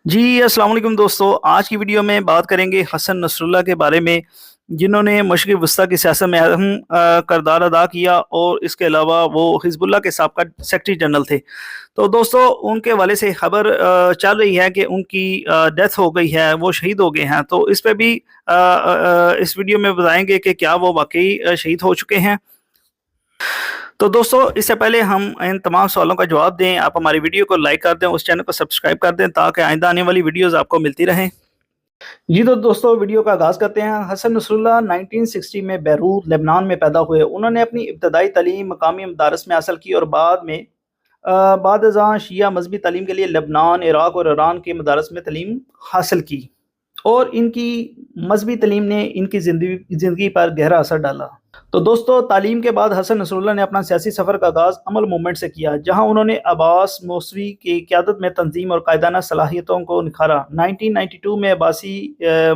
जी, अस्सलाम वालेकुम दोस्तों। आज की वीडियो में बात करेंगे हसन नसरुल्लाह के बारे में, जिन्होंने मशरिक़ वस्ता की सियासत में अहम किरदार अदा किया और इसके अलावा वो हिज़्बुल्लाह के साबक़ा सेक्रेटरी जनरल थे। तो दोस्तों उनके हवाले से खबर चल रही है कि उनकी डेथ हो गई है, वो शहीद हो गए हैं। तो इस पे भी इस वीडियो में बताएँगे कि क्या वो वाक़ई शहीद हो चुके हैं। तो दोस्तों इससे पहले हम इन तमाम सवालों का जवाब दें, आप हमारी वीडियो को लाइक कर दें, उस चैनल को सब्सक्राइब कर दें ताकि आइंदा आने वाली वीडियोज़ आपको मिलती रहें। जी तो दोस्तों वीडियो का आगाज़ करते हैं। हसन नसरुल्लाह 1960 में बैरूत लेबनान में पैदा हुए। उन्होंने अपनी इब्तदाई तालीम मकामी मदारस में हासिल की और बाद में बाद अज़ां शिया मजहबी तालीम के लिए लेबनान, इराक और ईरान के मदारस में तालीम हासिल की और इनकी मजहबी तालीम ने इनकी ज़िंदगी पर गहरा असर डाला। तो दोस्तों तालीम के बाद हसन नसरुल्लाह ने अपना सियासी सफ़र का आगाज़ अमल मूवमेंट से किया, जहां उन्होंने अब्बास मौसवी की क़यादत में तंजीम और कायदाना सलाहियतों को निखारा। 1992 में अब्बासी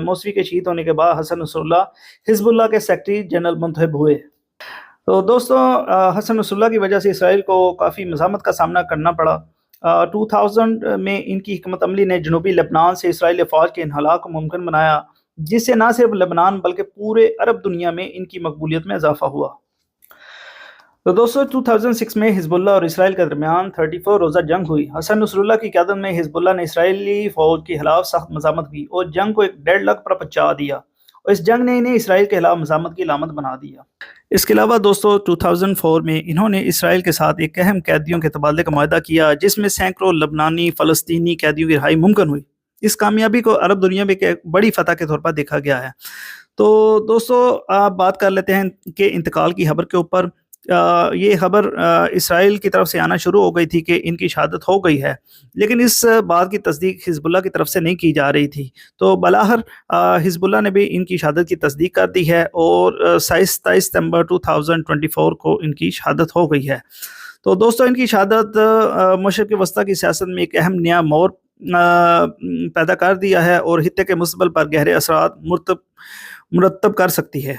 मौसवी के शहीद होने के बाद हसन नसरुल्लाह हिज़्बुल्लाह के सेक्रेटरी जनरल मुंतखब हुए। तो दोस्तों हसन नसरुल्लाह की वजह से इसराइल को काफ़ी मज़ामत का सामना करना पड़ा। 2000 में इनकी हिकमत अमली ने जनूबी लेबनान से इसराइली फ़ौज के इन्हलाक को मुमकिन बनाया, जिससे न सिर्फ लेबनान बल्कि पूरे अरब दुनिया में इनकी मकबूलियत में इजाफा हुआ। तो दोस्तों 2006 में हिज़्बुल्लाह और इसराइल के दरमियान 34 रोज़ा जंग हुई। हसन नसरुल्लाह की क़यादत में हिज़्बुल्लाह ने इसराइली फ़ौज के खिलाफ सख्त मज़ामत की और जंग को एक डेडलॉक पर पहुंचा दिया और इस जंग ने इन्हें इसराइल के खिलाफ मज़ामत की अलामत बना दिया। इसके अलावा दोस्तों 2004 में इन्होंने इसराइल के साथ एक अहम कैदियों के तबादले का मुआहदा किया, जिसमें सैकड़ों लबनानी फ़लस्तीनी कैदियों की रिहाई मुमकिन हुई। इस कामयाबी को अरब दुनिया में एक बड़ी फतह के तौर पर देखा गया है। तो दोस्तों आप बात कर लेते हैं कि इंतकाल की खबर के ऊपर। ये खबर इसराइल की तरफ से आना शुरू हो गई थी कि इनकी शहादत हो गई है, लेकिन इस बात की तस्दीक हिज़्बुल्लाह की तरफ से नहीं की जा रही थी। तो बलाहर हिज़्बुल्लाह ने भी इनकी शहादत की तस्दीक कर दी है और 27 सितंबर 2024 को इनकी शहादत हो गई है। तो दोस्तों इनकी शहादत मशरिक़ वस्ता की सियासत में एक अहम नया मोड़ पैदा कर दिया है और खित्ते के मुस्तक़बिल पर गहरे असरात मुरतब कर सकती है।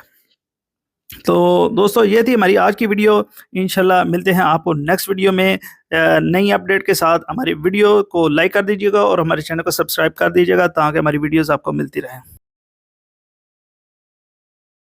तो दोस्तों ये थी हमारी आज की वीडियो। इंशाल्लाह मिलते हैं आपको नेक्स्ट वीडियो में नई अपडेट के साथ। हमारी वीडियो को लाइक कर दीजिएगा और हमारे चैनल को सब्सक्राइब कर दीजिएगा ताकि हमारी वीडियोज़ आपको मिलती रहें।